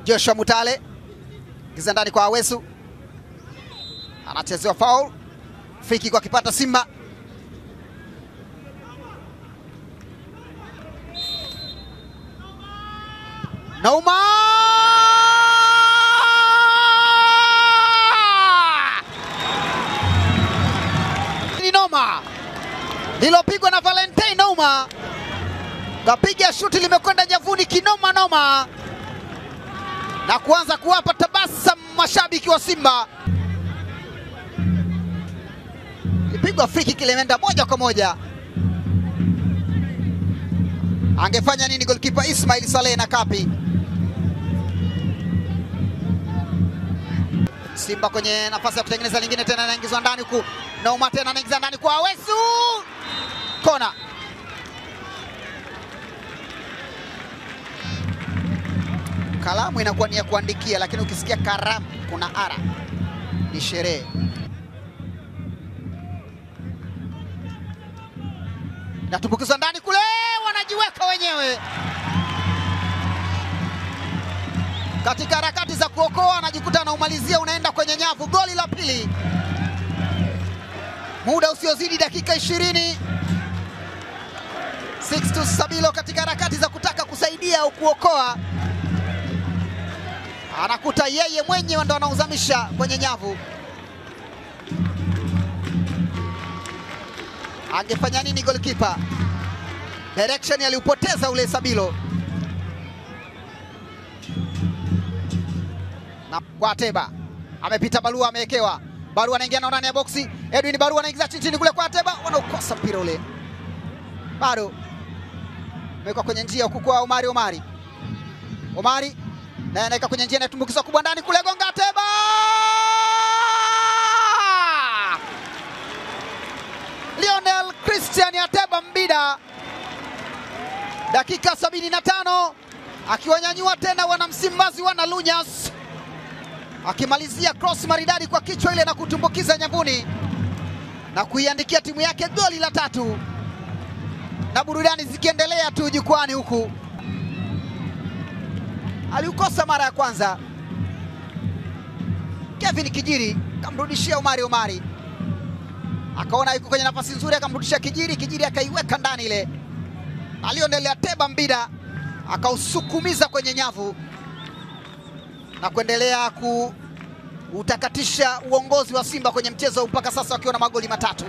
Joshua Mutale giza ndani kwa Awesu, anachezewa foul. Fiki kwa kipata Simba. Nauma ni noma lilopigwa na Valentine Nauma, kapiga shuti limekwenda nyavuni kinoma noma na kuanza kuwapa tabasamu mashabiki wa Simba. Ipigwa free kick imeenda moja kwa moja. Angefanya nini goalkeeper Ismail Saleh na Kapi? Simba kwenye nafasi ya kutengeneza lingine tena, anaingizwa ndani huku. Nauma tena anaingiza ndani kwa Awesu. Kona. Kalamu inakuwa ni ya kuandikia, lakini ukisikia karamu kuna ara, ni sherehe. Natumbukizwa ndani kule, wanajiweka wenyewe. Katika harakati za kuokoa anajikuta anaumalizia, unaenda kwenye nyavu. Goli la pili, muda usiozidi dakika 20. Sixtus Sabilo katika harakati za kutaka kusaidia au kuokoa, anakuta yeye mwenyewe ndo anauzamisha kwenye nyavu. Angefanya nini goalkeeper? Direction aliupoteza ule Sabilo. Na kwa Ateba amepita Barua, amewekewa Barua, anaingia na ndani ya boksi. Edwin Barua anaingiza chini kule kwa Ateba, wanaokosa mpira ule. Bado amewekwa kwenye njia huku kwa Omari naye anaweka kwenye njia, anatumbukiza kubwa ndani kule, gonga Ateba. Lionel Christian Ateba Mbida, dakika 75, akiwanyanyua tena wana Msimbazi, wana Lunyas, akimalizia cross maridadi kwa kichwa ile na kutumbukiza nyambuni na kuiandikia timu yake goli la 3, na burudani zikiendelea tu jukwani huku. Aliukosa mara ya kwanza, Kevin Kijiri kamrudishia Omari, akaona yuko kwenye nafasi nzuri, akamrudishia Kijiri akaiweka ndani ile. Lionel Ateba Mbida akausukumiza kwenye nyavu na kuendelea utakatisha uongozi wa Simba kwenye mchezo mpaka sasa wakiwa na magoli 3.